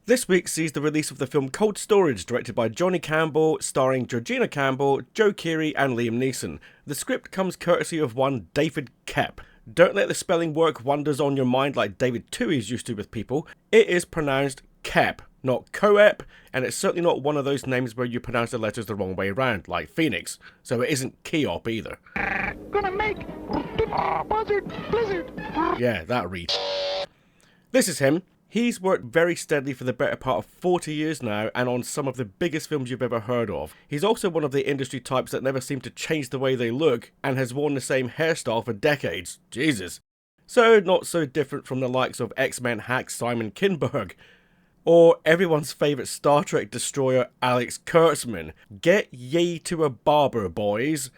This week sees the release of the film Cold Storage, directed by Johnny Campbell, starring Georgina Campbell, Joe Keery and Liam Neeson. The script comes courtesy of one David Koepp. Don't let the spelling work wonders on your mind like David Twohy's used to with people. It is pronounced Koepp, not Koepp, and it's certainly not one of those names where you pronounce the letters the wrong way around, like Phoenix, so it isn't Keop either. Gonna make buzzard blizzard. Yeah, that read. This is him. He's worked very steadily for the better part of 40 years now and on some of the biggest films you've ever heard of. He's also one of the industry types that never seem to change the way they look and has worn the same hairstyle for decades. Jesus. So not so different from the likes of X-Men hack Simon Kinberg. Or everyone's favourite Star Trek destroyer Alex Kurtzman. Get ye to a barber, boys.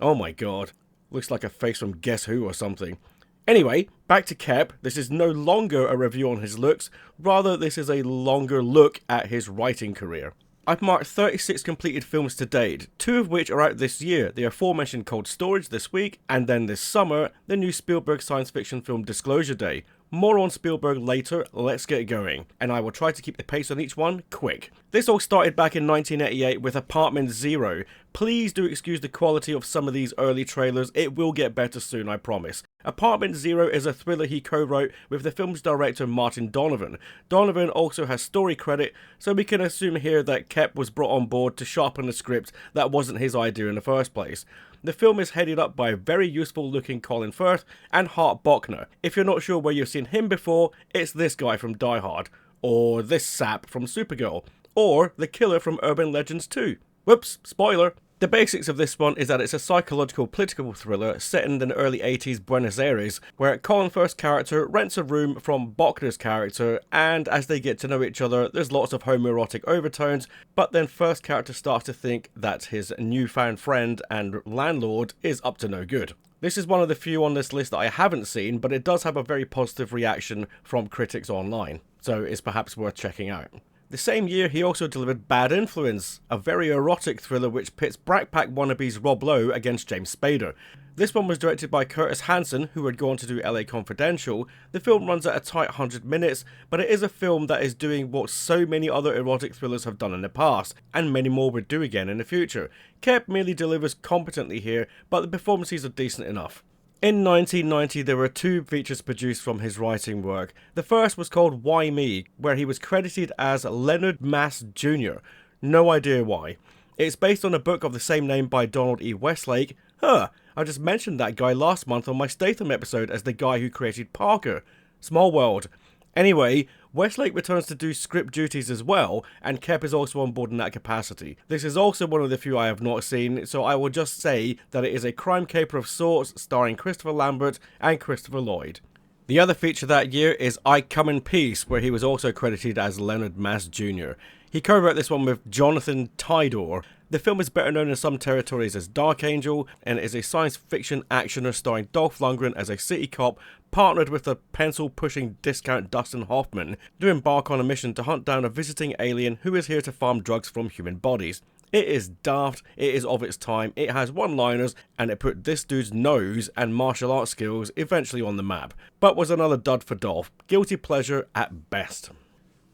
Oh my god. Looks like a face from Guess Who or something. Anyway, back to Koepp. This is no longer a review on his looks, rather this is a longer look at his writing career. I've marked 36 completed films to date, 2 of which are out this year, the aforementioned Cold Storage this week, and then this summer, the new Spielberg science fiction film Disclosure Day. More on Spielberg later, let's get going, and I will try to keep the pace on each one quick. This all started back in 1988 with Apartment Zero. Please do excuse the quality of some of these early trailers, it will get better soon, I promise. Apartment Zero is a thriller he co-wrote with the film's director Martin Donovan. Donovan also has story credit, so we can assume here that Koepp was brought on board to sharpen a script that wasn't his idea in the first place. The film is headed up by very useful looking Colin Firth and Hart Bochner. If you're not sure where you've seen him before, it's this guy from Die Hard, or this sap from Supergirl, or the killer from Urban Legends 2. Whoops, spoiler. The basics of this one is that it's a psychological political thriller set in the early 80s Buenos Aires, where Colin Firth's character rents a room from Bochner's character, and as they get to know each other, there's lots of homoerotic overtones, but then Firth's character starts to think that his newfound friend and landlord is up to no good. This is one of the few on this list that I haven't seen, but it does have a very positive reaction from critics online, so it's perhaps worth checking out. The same year, he also delivered Bad Influence, a very erotic thriller which pits Brat Pack wannabes Rob Lowe against James Spader. This one was directed by Curtis Hanson, who had gone to do LA Confidential. The film runs at a tight 100 minutes, but it is a film that is doing what so many other erotic thrillers have done in the past, and many more would do again in the future. Koepp merely delivers competently here, but the performances are decent enough. In 1990, there were 2 features produced from his writing work. The first was called Why Me, where he was credited as Leonard Mass Jr. No idea why. It's based on a book of the same name by Donald E. Westlake. I just mentioned that guy last month on my Statham episode as the guy who created Parker. Small world. Anyway, Westlake returns to do script duties as well, and Koepp is also on board in that capacity. This is also one of the few I have not seen, so I will just say that it is a crime caper of sorts, starring Christopher Lambert and Christopher Lloyd. The other feature that year is I Come in Peace, where he was also credited as Leonard Mass Jr. He co-wrote this one with Jonathan Tydor. The film is better known in some territories as Dark Angel, and is a science fiction actioner starring Dolph Lundgren as a city cop partnered with the pencil-pushing discount Dustin Hoffman, to embark on a mission to hunt down a visiting alien who is here to farm drugs from human bodies. It is daft, it is of its time, it has one-liners, and it put this dude's nose and martial arts skills eventually on the map, but was another dud for Dolph. Guilty pleasure at best.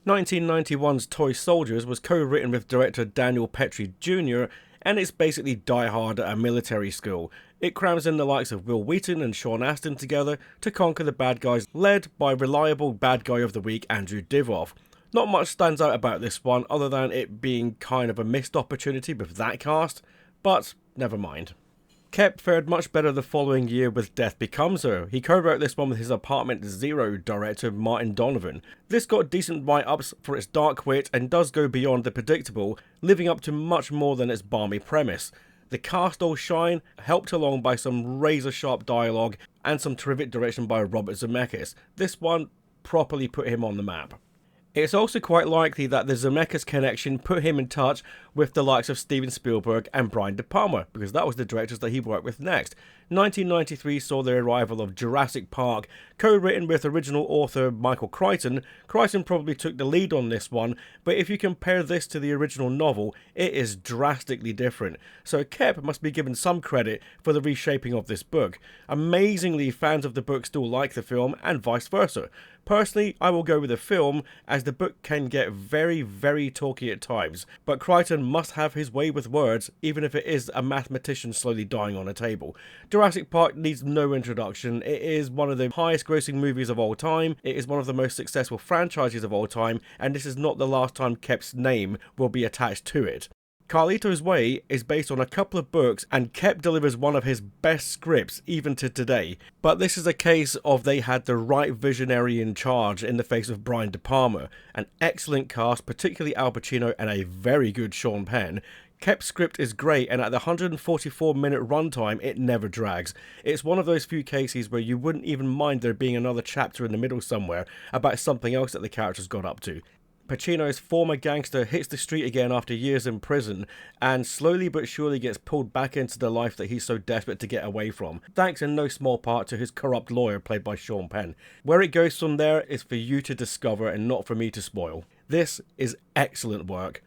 1991's Toy Soldiers was co-written with director Daniel Petrie Jr., and it's basically Die Hard at a military school. It crams in the likes of Will Wheaton and Sean Astin together to conquer the bad guys, led by reliable bad guy of the week Andrew Divoff. Not much stands out about this one other than it being kind of a missed opportunity with that cast, but never mind. Koepp fared much better the following year with Death Becomes Her. He co-wrote this one with his Apartment Zero director Martin Donovan. This got decent write-ups for its dark wit and does go beyond the predictable, living up to much more than its balmy premise. The cast all shine, helped along by some razor-sharp dialogue and some terrific direction by Robert Zemeckis. This one properly put him on the map. It's also quite likely that the Zemeckis connection put him in touch with the likes of Steven Spielberg and Brian De Palma, because that was the directors that he worked with next. 1993 saw the arrival of Jurassic Park, co-written with original author Michael Crichton. Crichton probably took the lead on this one, but if you compare this to the original novel, it is drastically different. So Koepp must be given some credit for the reshaping of this book. Amazingly, fans of the book still like the film, and vice versa. Personally, I will go with the film, as the book can get very, very talky at times, but Crichton must have his way with words, even if it is a mathematician slowly dying on a table. Jurassic Park needs no introduction. It is one of the highest grossing movies of all time, it is one of the most successful franchises of all time, and this is not the last time Koepp's name will be attached to it. Carlito's Way is based on a couple of books, and Koepp delivers one of his best scripts even to today. But this is a case of they had the right visionary in charge in the face of Brian De Palma. An excellent cast, particularly Al Pacino, and a very good Sean Penn. Koepp's script is great, and at the 144-minute runtime, it never drags. It's one of those few cases where you wouldn't even mind there being another chapter in the middle somewhere about something else that the characters got up to. Pacino's former gangster hits the street again after years in prison, and slowly but surely gets pulled back into the life that he's so desperate to get away from, thanks in no small part to his corrupt lawyer played by Sean Penn. Where it goes from there is for you to discover and not for me to spoil. This is excellent work.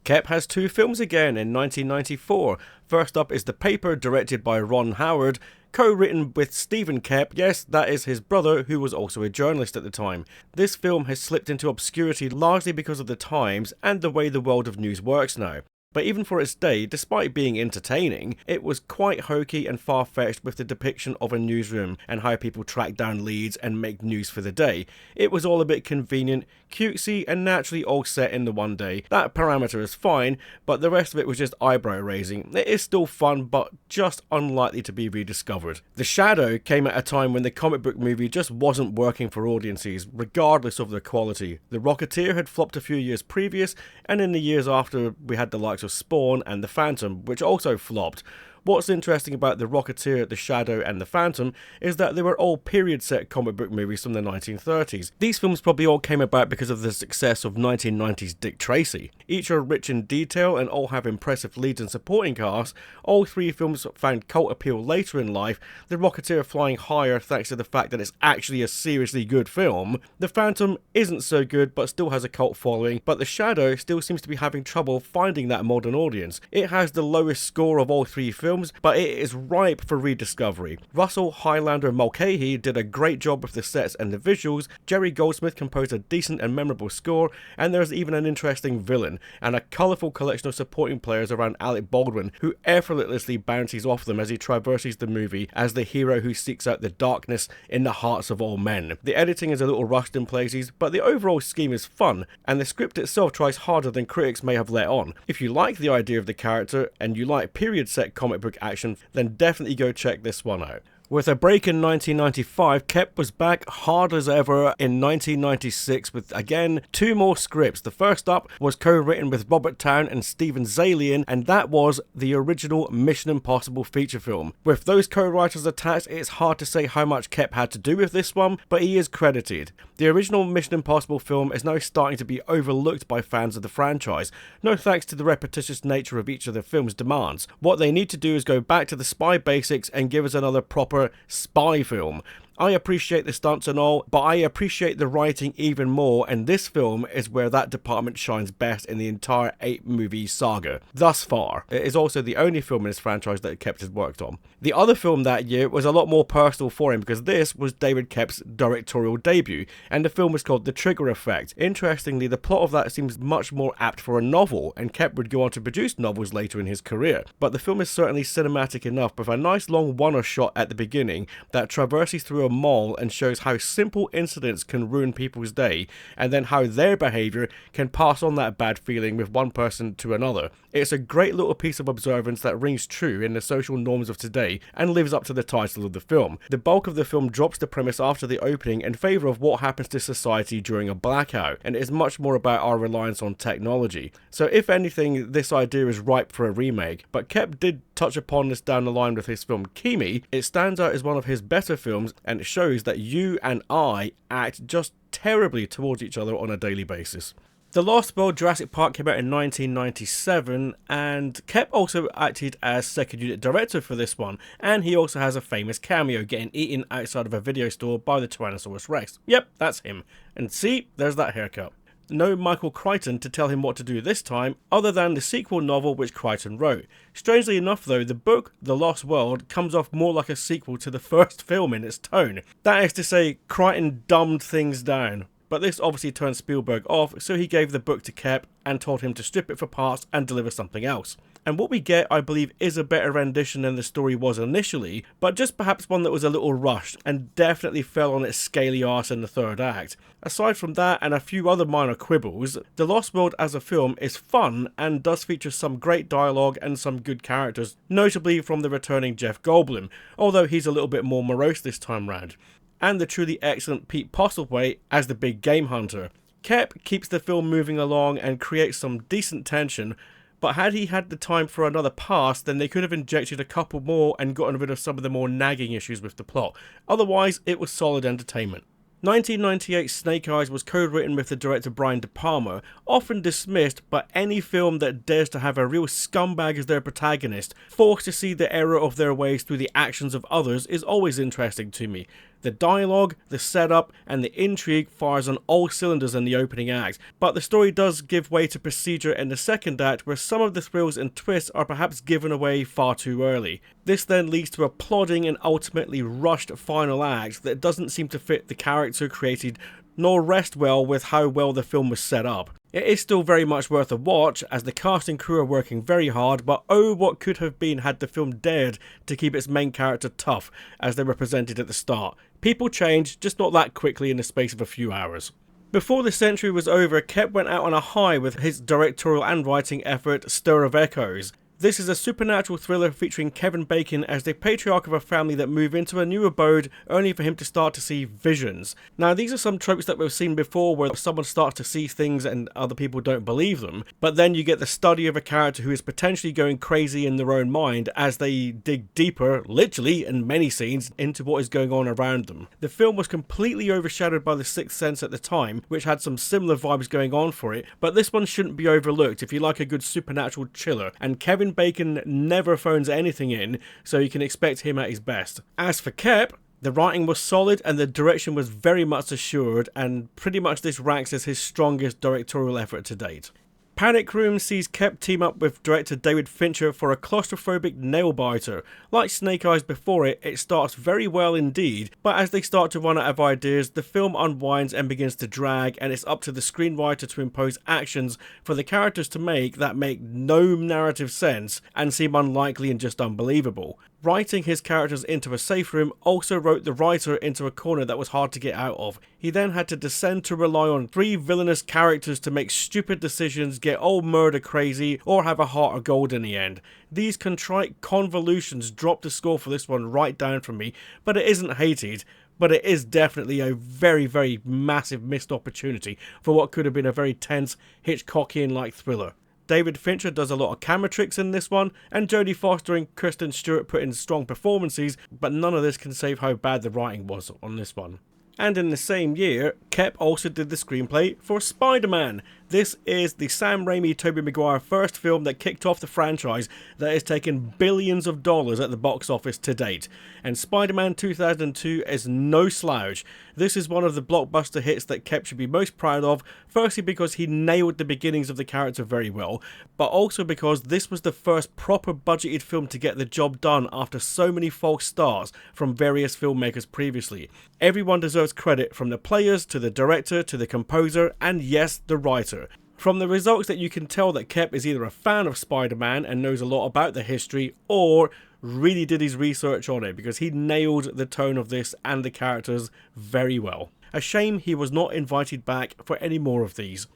Koepp has two films again in 1994. First up is The Paper, directed by Ron Howard, co-written with Stephen Koepp. Yes, that is his brother, who was also a journalist at the time. This film has slipped into obscurity largely because of the times and the way the world of news works now. But even for its day, despite being entertaining, it was quite hokey and far-fetched with the depiction of a newsroom and how people track down leads and make news for the day. It was all a bit convenient, cutesy, and naturally all set in the one day. That parameter is fine, but the rest of it was just eyebrow-raising. It is still fun, but just unlikely to be rediscovered. The Shadow came at a time when the comic book movie just wasn't working for audiences, regardless of their quality. The Rocketeer had flopped a few years previous, and in the years after, we had the likes of Spawn and The Phantom, which also flopped. What's interesting about The Rocketeer, The Shadow and The Phantom is that they were all period set comic book movies from the 1930s. These films probably all came about because of the success of 1990s Dick Tracy. Each are rich in detail and all have impressive leads and supporting casts. All three films found cult appeal later in life, The Rocketeer flying higher thanks to the fact that it's actually a seriously good film. The Phantom isn't so good but still has a cult following, but The Shadow still seems to be having trouble finding that modern audience. It has the lowest score of all three films, but it is ripe for rediscovery. Russell Highlander Mulcahy did a great job with the sets and the visuals, Jerry Goldsmith composed a decent and memorable score, and there's even an interesting villain, and a colourful collection of supporting players around Alec Baldwin, who effortlessly bounces off them as he traverses the movie as the hero who seeks out the darkness in the hearts of all men. The editing is a little rushed in places, but the overall scheme is fun, and the script itself tries harder than critics may have let on. If you like the idea of the character, and you like period set comic book action, then definitely go check this one out. With a break in 1995, Koepp was back hard as ever in 1996 with, again, two more scripts. The first up was co-written with Robert Towne and Steven Zaillian, and that was the original Mission Impossible feature film. With those co-writers attached, it's hard to say how much Koepp had to do with this one, but he is credited. The original Mission Impossible film is now starting to be overlooked by fans of the franchise, no thanks to the repetitious nature of each of the film's demands. What they need to do is go back to the spy basics and give us another proper spy film. I appreciate the stunts and all, but I appreciate the writing even more, and this film is where that department shines best in the entire 8-movie saga. Thus far, it is also the only film in this franchise that Koepp has worked on. The other film that year was a lot more personal for him because this was David Koepp's directorial debut, and the film was called The Trigger Effect. Interestingly, the plot of that seems much more apt for a novel, and Koepp would go on to produce novels later in his career. But the film is certainly cinematic enough, with a nice long one-er shot at the beginning that traverses through a mall and shows how simple incidents can ruin people's day, and then how their behaviour can pass on that bad feeling with one person to another. It's a great little piece of observance that rings true in the social norms of today and lives up to the title of the film. The bulk of the film drops the premise after the opening in favour of what happens to society during a blackout, and it is much more about our reliance on technology. So if anything, this idea is ripe for a remake, but Koepp did touch upon this down the line with his film Kimi. It stands out as one of his better films, and it shows that you and I act just terribly towards each other on a daily basis. The Lost World Jurassic Park came out in 1997, and Koepp also acted as second unit director for this one, and he also has a famous cameo getting eaten outside of a video store by the Tyrannosaurus Rex. Yep, that's him. And see, there's that haircut. no Michael Crichton to tell him what to do this time, other than the sequel novel which Crichton wrote. Strangely enough though, the book, The Lost World, comes off more like a sequel to the first film in its tone. That is to say, Crichton dumbed things down. But this obviously turned Spielberg off, so he gave the book to Koepp and told him to strip it for parts and deliver something else. And what we get, I believe, is a better rendition than the story was initially, but just perhaps one that was a little rushed and definitely fell on its scaly arse in the third act. Aside from that and a few other minor quibbles, The Lost World as a film is fun and does feature some great dialogue and some good characters, notably from the returning Jeff Goldblum, although he's a little bit more morose this time round, and the truly excellent Pete Postlethwaite as the big game hunter. Koepp keeps the film moving along and creates some decent tension, but had he had the time for another pass, then they could have injected a couple more and gotten rid of some of the more nagging issues with the plot. Otherwise, it was solid entertainment. 1998's Snake Eyes was co-written with the director Brian De Palma, often dismissed, but any film that dares to have a real scumbag as their protagonist, forced to see the error of their ways through the actions of others, is always interesting to me. The dialogue, the setup, and the intrigue fires on all cylinders in the opening act, but the story does give way to procedure in the second act, where some of the thrills and twists are perhaps given away far too early. This then leads to a plodding and ultimately rushed final act that doesn't seem to fit the character created, nor rest well with how well the film was set up. It is still very much worth a watch, as the cast and crew are working very hard, but oh what could have been had the film dared to keep its main character tough, as they were presented at the start. People change, just not that quickly in the space of a few hours. Before the century was over, Koepp went out on a high with his directorial and writing effort, Stir of Echoes. This is a supernatural thriller featuring Kevin Bacon as the patriarch of a family that move into a new abode only for him to start to see visions. Now these are some tropes that we've seen before, where someone starts to see things and other people don't believe them, but then you get the study of a character who is potentially going crazy in their own mind as they dig deeper, literally in many scenes, into what is going on around them. The film was completely overshadowed by The Sixth Sense at the time, which had some similar vibes going on for it, but this one shouldn't be overlooked if you like a good supernatural chiller, and Kevin Bacon never phones anything in, so you can expect him at his best. As for Koepp, the writing was solid and the direction was very much assured, and pretty much this ranks as his strongest directorial effort to date. Panic Room sees Koepp team up with director David Fincher for a claustrophobic nail-biter. Like Snake Eyes before it, it starts very well indeed, but as they start to run out of ideas, the film unwinds and begins to drag, and it's up to the screenwriter to impose actions for the characters to make that make no narrative sense and seem unlikely and just unbelievable. Writing his characters into a safe room also wrote the writer into a corner that was hard to get out of. He then had to descend to rely on three villainous characters to make stupid decisions, get all murder crazy, or have a heart of gold in the end. These contrite convolutions dropped the score for this one right down for me, but it isn't hated. But it is definitely a very, very massive missed opportunity for what could have been a very tense, Hitchcockian-like thriller. David Fincher does a lot of camera tricks in this one, and Jodie Foster and Kristen Stewart put in strong performances, but none of this can save how bad the writing was on this one. And in the same year, Koepp also did the screenplay for Spider-Man. This is the Sam Raimi Tobey Maguire first film that kicked off the franchise that has taken billions of dollars at the box office to date. And Spider-Man 2002 is no slouch. This is one of the blockbuster hits that Koepp should be most proud of, firstly because he nailed the beginnings of the character very well, but also because this was the first proper budgeted film to get the job done after so many false starts from various filmmakers previously. Everyone deserves credit, from the players to the director to the composer and yes, the writer. From the results that you can tell that Koepp is either a fan of Spider-Man and knows a lot about the history, or really did his research on it, because he nailed the tone of this and the characters very well. A shame he was not invited back for any more of these.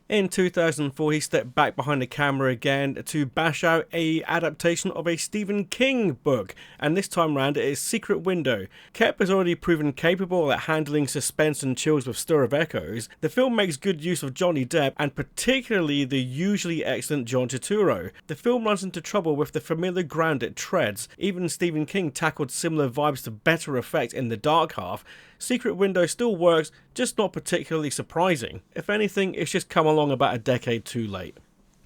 In 2004, he stepped back behind the camera again to bash out a adaptation of a Stephen King book, and this time round it is Secret Window. Koepp has already proven capable at handling suspense and chills with Stir of Echoes. The film makes good use of Johnny Depp, and particularly the usually excellent John Turturro. The film runs into trouble with the familiar ground it treads. Even Stephen King tackled similar vibes to better effect in The Dark Half. Secret Window still works, just not particularly surprising. If anything, it's just come along about a decade too late.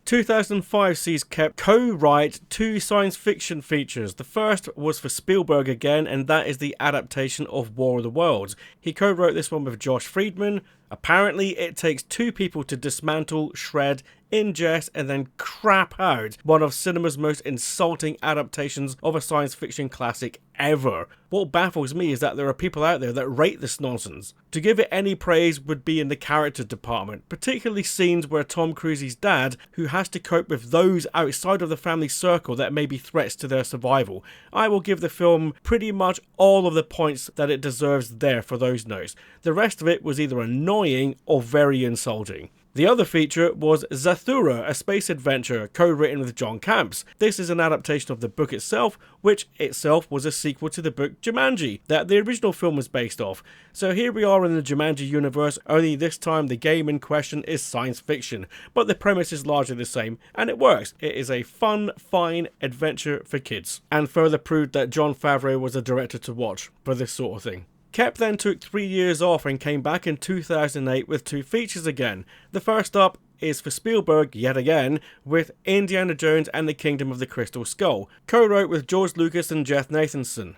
2005 sees Koepp co-write two science fiction features. The first was for Spielberg again, and that is the adaptation of War of the Worlds. He co-wrote this one with Josh Friedman, Apparently, it takes two people to dismantle, shred, ingest, and then crap out one of cinema's most insulting adaptations of a science fiction classic ever. What baffles me is that there are people out there that rate this nonsense. To give it any praise would be in the character department, particularly scenes where Tom Cruise's dad, who has to cope with those outside of the family circle that may be threats to their survival. I will give the film pretty much all of the points that it deserves there for those notes. The rest of it was either annoying or very insulting. The other feature was Zathura, a space adventure co-written with John Camps. This is an adaptation of the book itself, which itself was a sequel to the book Jumanji, that the original film was based off. So here we are in the Jumanji universe, only this time the game in question is science fiction, but the premise is largely the same, and it works. It is a fun, fine adventure for kids, and further proved that Jon Favreau was a director to watch for this sort of thing. Koepp then took 3 years off and came back in 2008 with 2 features again. The first up is for Spielberg yet again with Indiana Jones and the Kingdom of the Crystal Skull, co-wrote with George Lucas and Jeff Nathanson.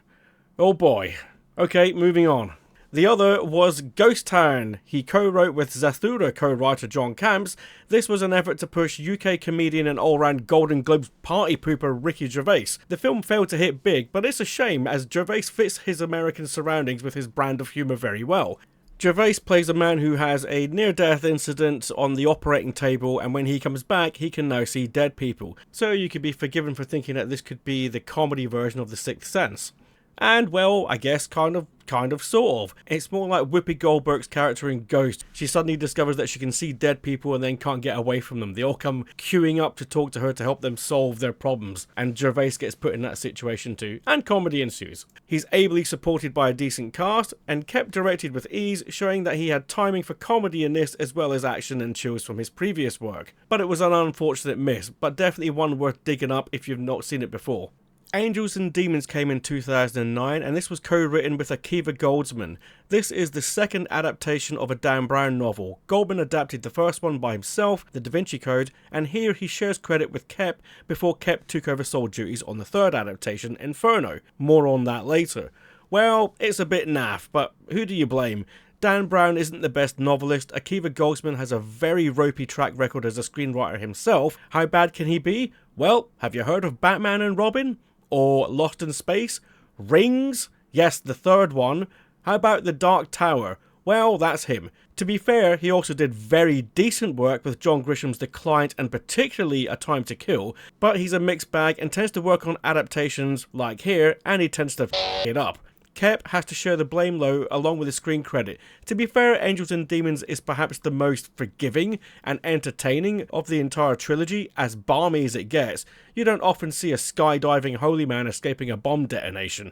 Oh boy. Okay, moving on. The other was Ghost Town. He co-wrote with Zathura co-writer John Camps. This was an effort to push UK comedian and all-round Golden Globes party pooper Ricky Gervais. The film failed to hit big, but it's a shame as Gervais fits his American surroundings with his brand of humour very well. Gervais plays a man who has a near-death incident on the operating table, and when he comes back, he can now see dead people. So you could be forgiven for thinking that this could be the comedy version of The Sixth Sense. And, well, I guess kind of, sort of. It's more like Whoopi Goldberg's character in Ghost. She suddenly discovers that she can see dead people and then can't get away from them. They all come queuing up to talk to her to help them solve their problems. And Gervais gets put in that situation too. And comedy ensues. He's ably supported by a decent cast and kept directed with ease, showing that he had timing for comedy in this as well as action and chills from his previous work. But it was an unfortunate miss, but definitely one worth digging up if you've not seen it before. Angels and Demons came in 2009, and this was co-written with Akiva Goldsman. This is the second adaptation of a Dan Brown novel. Goldman adapted the first one by himself, The Da Vinci Code, and here he shares credit with Koepp before Koepp took over sole duties on the third adaptation, Inferno. More on that later. Well, it's a bit naff, but who do you blame? Dan Brown isn't the best novelist. Akiva Goldsman has a very ropey track record as a screenwriter himself. How bad can he be? Well, have you heard of Batman and Robin? Or Lost in Space? Rings? Yes, the third one. How about The Dark Tower? Well, that's him. To be fair, he also did very decent work with John Grisham's The Client and particularly A Time to Kill, but he's a mixed bag and tends to work on adaptations like here, and he tends to f it up. Koepp has to share the blame though, along with the screen credit. To be fair, Angels and Demons is perhaps the most forgiving and entertaining of the entire trilogy, as balmy as it gets. You don't often see a skydiving holy man escaping a bomb detonation.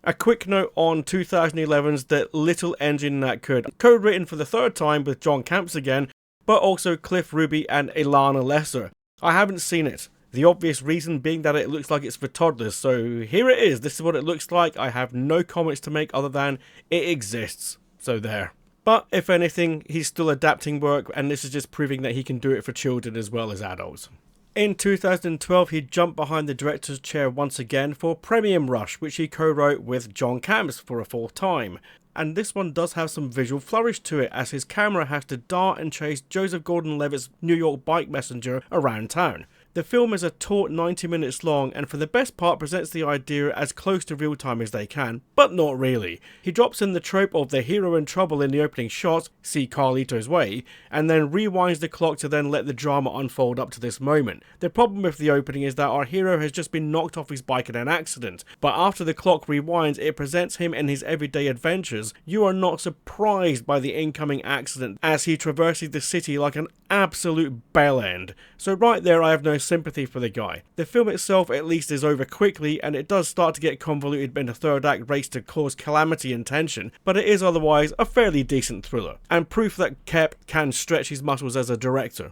A quick note on 2011's The Little Engine That Could, co-written for the third time with John Camps again, but also Cliff Ruby and Ilana Lesser. I haven't seen it. The obvious reason being that it looks like it's for toddlers, so here it is. This is what it looks like. I have no comments to make other than it exists. So there. But if anything, he's still adapting work, and this is just proving that he can do it for children as well as adults. In 2012, he jumped behind the director's chair once again for Premium Rush, which he co-wrote with John Camps for a full time. And this one does have some visual flourish to it, as his camera has to dart and chase Joseph Gordon-Levitt's New York bike messenger around town. The film is a taut 90 minutes long, and for the best part presents the idea as close to real time as they can, but not really. He drops in the trope of the hero in trouble in the opening shot, see Carlito's way, and then rewinds the clock to then let the drama unfold up to this moment. The problem with the opening is that our hero has just been knocked off his bike in an accident, but after the clock rewinds, it presents him in his everyday adventures. You are not surprised by the incoming accident as he traverses the city like an absolute bellend. So right there, I have no sympathy for the guy. The film itself at least is over quickly, and it does start to get convoluted in a third act race to cause calamity and tension, but it is otherwise a fairly decent thriller, and proof that Koepp can stretch his muscles as a director.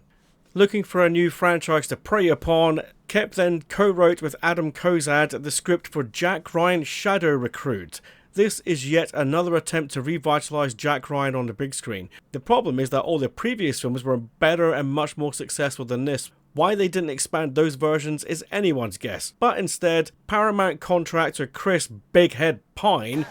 Looking for a new franchise to prey upon, Koepp then co-wrote with Adam Kozad the script for Jack Ryan's Shadow Recruit. This is yet another attempt to revitalise Jack Ryan on the big screen. The problem is that all the previous films were better and much more successful than this. Why they didn't expand those versions is anyone's guess. But instead, Paramount contractor Chris Big Head Pine,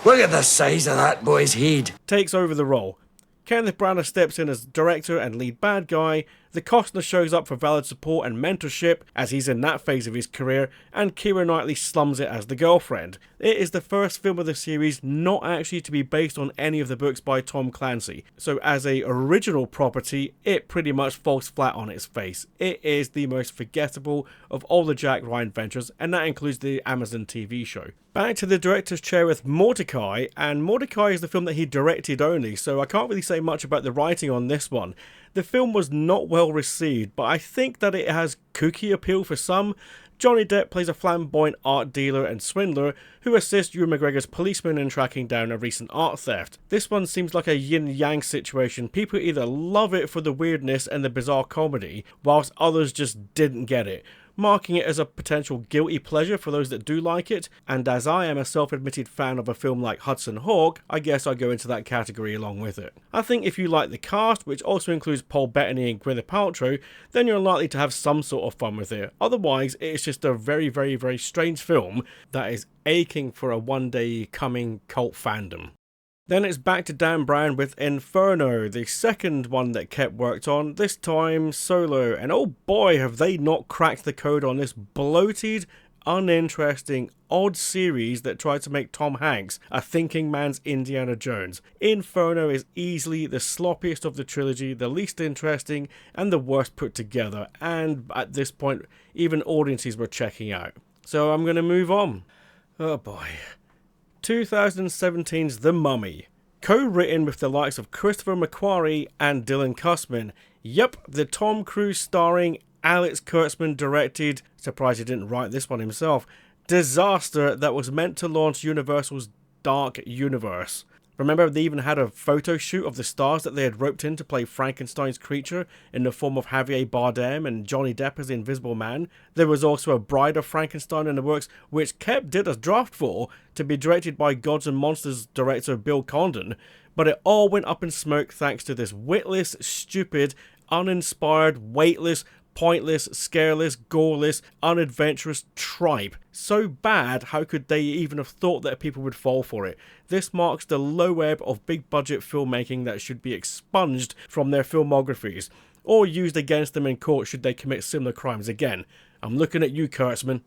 look at the size of that boy's head, takes over the role. Kenneth Branagh steps in as director and lead bad guy, the Costner shows up for valid support and mentorship as he's in that phase of his career, and Keira Knightley slums it as the girlfriend. It is the first film of the series not actually to be based on any of the books by Tom Clancy, so as a original property, it pretty much falls flat on its face. It is the most forgettable of all the Jack Ryan ventures, and that includes the Amazon TV show. Back to the director's chair with Mortdecai, and Mortdecai is the film that he directed only, so I can't really say much about the writing on this one. The film was not well received, but I think that it has kooky appeal for some. Johnny Depp plays a flamboyant art dealer and swindler who assists Ewan McGregor's policeman in tracking down a recent art theft. This one seems like a yin-yang situation. People either love it for the weirdness and the bizarre comedy, whilst others just didn't get it, marking it as a potential guilty pleasure for those that do like it, and as I am a self-admitted fan of a film like Hudson Hawk, I guess I go into that category along with it. I think if you like the cast, which also includes Paul Bettany and Gwyneth Paltrow, then you're likely to have some sort of fun with it. Otherwise, it's just a very, very, very strange film that is aching for a one-day coming cult fandom. Then it's back to Dan Brown with Inferno, the second one that Koepp worked on, this time solo, and oh boy have they not cracked the code on this bloated, uninteresting, odd series that tried to make Tom Hanks a thinking man's Indiana Jones. Inferno is easily the sloppiest of the trilogy, the least interesting, and the worst put together, and at this point even audiences were checking out. So I'm gonna move on. Oh boy. 2017's The Mummy, co-written with the likes of Christopher McQuarrie and Dylan Cussman. Yep, the Tom Cruise starring, Alex Kurtzman directed, surprised he didn't write this one himself, disaster that was meant to launch Universal's Dark Universe. Remember, they even had a photo shoot of the stars that they had roped in to play Frankenstein's creature in the form of Javier Bardem and Johnny Depp as the Invisible Man. There was also a Bride of Frankenstein in the works, which Koepp did a draft for, to be directed by Gods and Monsters director Bill Condon, but it all went up in smoke thanks to this witless, stupid, uninspired, weightless, pointless, scareless, goreless, unadventurous tripe. So bad, how could they even have thought that people would fall for it? This marks the low ebb of big budget filmmaking that should be expunged from their filmographies, or used against them in court should they commit similar crimes again. I'm looking at you, Kurtzman.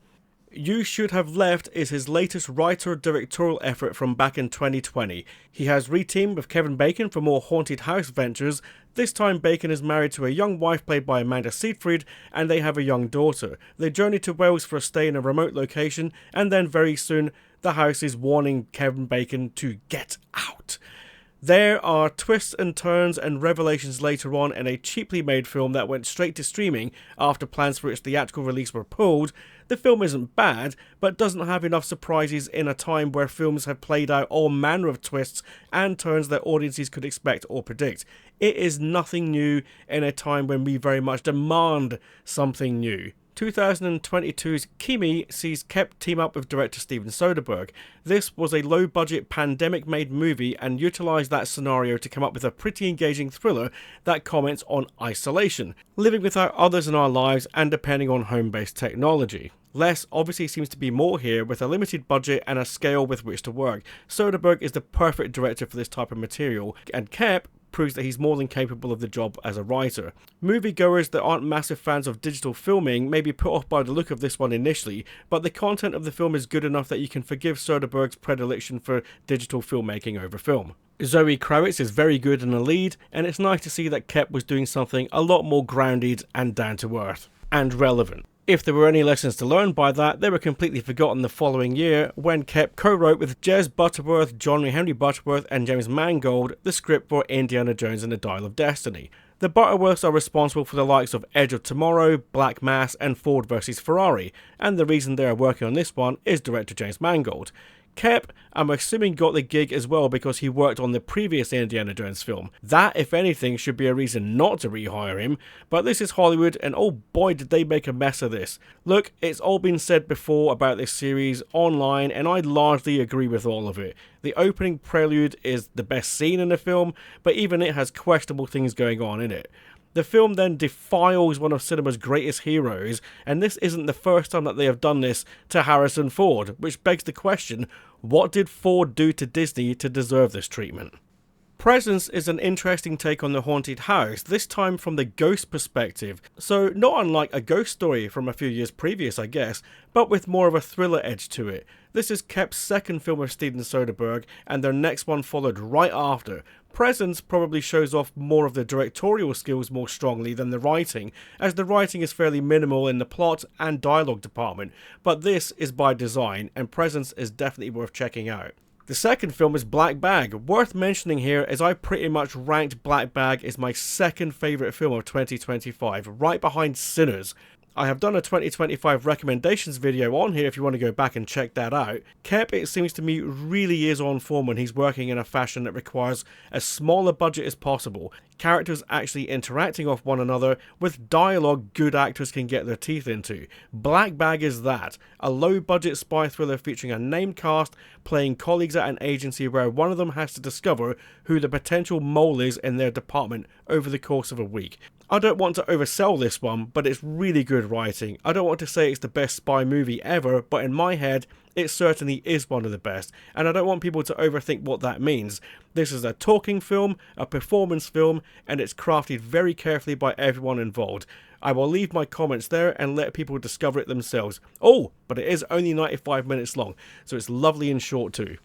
You Should Have Left is his latest writer-directorial effort from back in 2020. He has reteamed with Kevin Bacon for more haunted house ventures. This time Bacon is married to a young wife played by Amanda Seyfried, and they have a young daughter. They journey to Wales for a stay in a remote location, and then very soon the house is warning Kevin Bacon to get out. There are twists and turns and revelations later on in a cheaply made film that went straight to streaming after plans for its theatrical release were pulled. The film isn't bad, but doesn't have enough surprises in a time where films have played out all manner of twists and turns that audiences could expect or predict. It is nothing new in a time when we very much demand something new. 2022's Kimi sees Koepp team up with director Steven Soderbergh. This was a low-budget, pandemic-made movie and utilised that scenario to come up with a pretty engaging thriller that comments on isolation, living without others in our lives and depending on home-based technology. Less obviously seems to be more here, with a limited budget and a scale with which to work. Soderbergh is the perfect director for this type of material, and Koepp proves that he's more than capable of the job as a writer. Moviegoers that aren't massive fans of digital filming may be put off by the look of this one initially, but the content of the film is good enough that you can forgive Soderbergh's predilection for digital filmmaking over film. Zoe Kravitz is very good in the lead, and it's nice to see that Koepp was doing something a lot more grounded and down to earth, and relevant. If there were any lessons to learn by that, they were completely forgotten the following year when Koepp co-wrote with Jez Butterworth, John Henry Butterworth and James Mangold the script for Indiana Jones and the Dial of Destiny. The Butterworths are responsible for the likes of Edge of Tomorrow, Black Mass and Ford vs Ferrari, and the reason they are working on this one is director James Mangold. Koepp, I'm assuming, got the gig as well because he worked on the previous Indiana Jones film. That, if anything, should be a reason not to rehire him, but this is Hollywood and oh boy did they make a mess of this. Look, it's all been said before about this series online and I largely agree with all of it. The opening prelude is the best scene in the film, but even it has questionable things going on in it. The film then defiles one of cinema's greatest heroes, and this isn't the first time that they have done this to Harrison Ford, which begs the question, what did Ford do to Disney to deserve this treatment? Presence is an interesting take on the haunted house, this time from the ghost perspective, so not unlike a ghost story from a few years previous I guess, but with more of a thriller edge to it. This is Koepp's second film with Steven Soderbergh, and their next one followed right after. Presence probably shows off more of the directorial skills more strongly than the writing, as the writing is fairly minimal in the plot and dialogue department, but this is by design, and Presence is definitely worth checking out. The second film is Black Bag. Worth mentioning here as I pretty much ranked Black Bag as my second favourite film of 2025, right behind Sinners. I have done a 2025 recommendations video on here if you want to go back and check that out. Koepp, it seems to me, really is on form when he's working in a fashion that requires as small a budget as possible, characters actually interacting off one another, with dialogue good actors can get their teeth into. Black Bag is that, a low budget spy thriller featuring a named cast playing colleagues at an agency where one of them has to discover who the potential mole is in their department over the course of a week. I don't want to oversell this one, but it's really good writing. I don't want to say it's the best spy movie ever, but in my head, it certainly is one of the best, and I don't want people to overthink what that means. This is a talking film, a performance film, and it's crafted very carefully by everyone involved. I will leave my comments there and let people discover it themselves. Oh, but it is only 95 minutes long, so it's lovely and short too.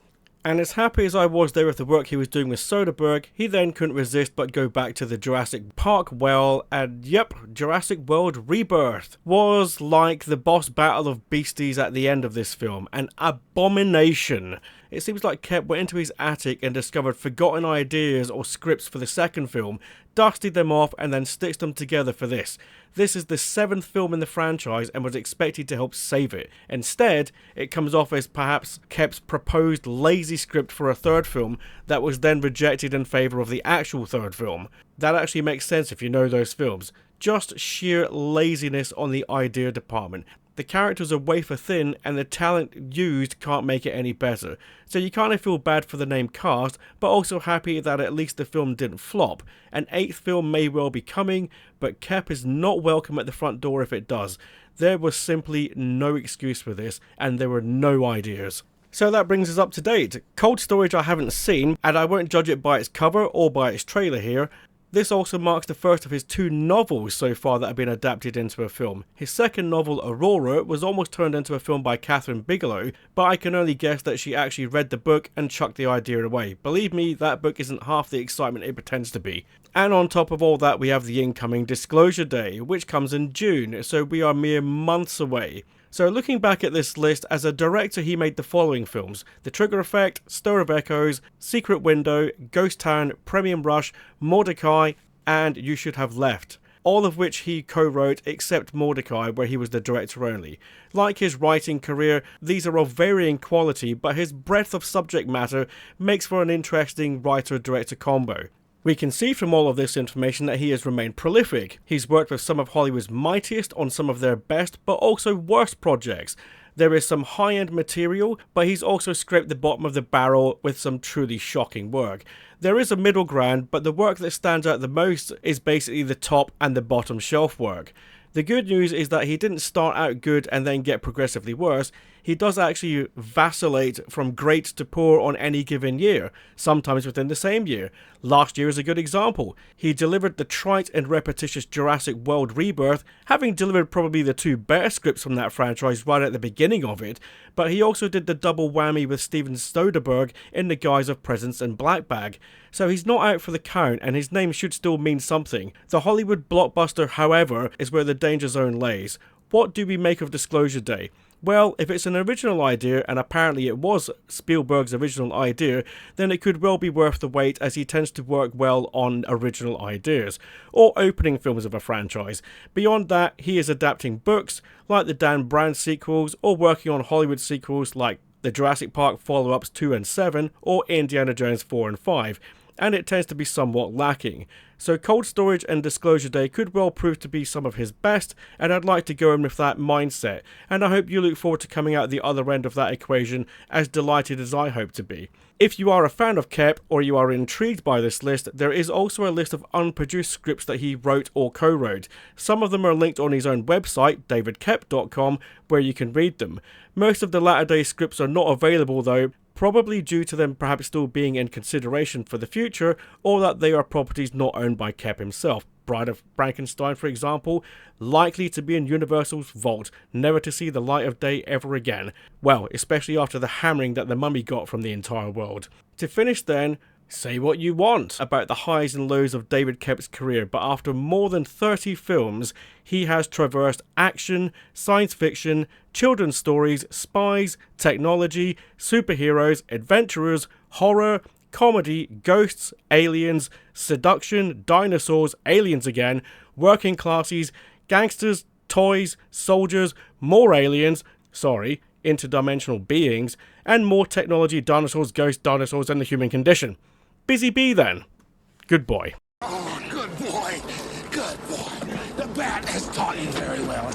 And as happy as I was there with the work he was doing with Soderbergh, he then couldn't resist but go back to the Jurassic Park well, and yep, Jurassic World Rebirth was like the boss battle of beasties at the end of this film, an abomination. It seems like Koepp went into his attic and discovered forgotten ideas or scripts for the second film, dusted them off and then stitched them together for this. This is the 7th film in the franchise and was expected to help save it. Instead, it comes off as perhaps Koepp's proposed lazy script for a third film that was then rejected in favour of the actual third film. That actually makes sense if you know those films. Just sheer laziness on the idea department. The characters are wafer thin and the talent used can't make it any better. So you kind of feel bad for the name cast, but also happy that at least the film didn't flop. An 8th film may well be coming, but Koepp is not welcome at the front door if it does. There was simply no excuse for this, and there were no ideas. So that brings us up to date. Cold Storage I haven't seen, and I won't judge it by its cover or by its trailer here. This also marks the first of his 2 novels so far that have been adapted into a film. His second novel, Aurora, was almost turned into a film by Catherine Bigelow, but I can only guess that she actually read the book and chucked the idea away. Believe me, that book isn't half the excitement it pretends to be. And on top of all that, we have the incoming Disclosure Day, which comes in June, so we are mere months away. So looking back at this list, as a director he made the following films: The Trigger Effect, Stir of Echoes, Secret Window, Ghost Town, Premium Rush, Mortdecai, and You Should Have Left. All of which he co-wrote except Mortdecai, where he was the director only. Like his writing career, these are of varying quality, but his breadth of subject matter makes for an interesting writer-director combo. We can see from all of this information that he has remained prolific. He's worked with some of Hollywood's mightiest on some of their best but also worst projects. There is some high-end material, but he's also scraped the bottom of the barrel with some truly shocking work. There is a middle ground, but the work that stands out the most is basically the top and the bottom shelf work. The good news is that he didn't start out good and then get progressively worse. He does actually vacillate from great to poor on any given year, sometimes within the same year. Last year is a good example. He delivered the trite and repetitious Jurassic World Rebirth, having delivered probably the 2 better scripts from that franchise right at the beginning of it, but he also did the double whammy with Steven Soderbergh in the guise of Presence and Black Bag. So he's not out for the count, and his name should still mean something. The Hollywood blockbuster, however, is where the danger zone lays. What do we make of Disclosure Day? Well, if it's an original idea, and apparently it was Spielberg's original idea, then it could well be worth the wait, as he tends to work well on original ideas, or opening films of a franchise. Beyond that, he is adapting books, like the Dan Brown sequels, or working on Hollywood sequels like the Jurassic Park follow-ups 2 and 7, or Indiana Jones 4 and 5. And it tends to be somewhat lacking. So Cold Storage and Disclosure Day could well prove to be some of his best, and I'd like to go in with that mindset, and I hope you look forward to coming out the other end of that equation as delighted as I hope to be. If you are a fan of Koepp, or you are intrigued by this list, there is also a list of unproduced scripts that he wrote or co-wrote. Some of them are linked on his own website, davidkoepp.com, where you can read them. Most of the latter day scripts are not available though, probably due to them perhaps still being in consideration for the future, or that they are properties not owned by Koepp himself. Bride of Frankenstein, for example, likely to be in Universal's vault, never to see the light of day ever again. Well, especially after the hammering that the Mummy got from the entire world. To finish then, say what you want about the highs and lows of David Koepp's career, but after more than 30 films, he has traversed action, science fiction, children's stories, spies, technology, superheroes, adventurers, horror, comedy, ghosts, aliens, seduction, dinosaurs, aliens again, working classes, gangsters, toys, soldiers, more aliens, interdimensional beings, and more technology, dinosaurs, ghosts, dinosaurs, and the human condition. Busy bee then. Good boy. Oh, good boy. Good boy. The bat has taught you very well.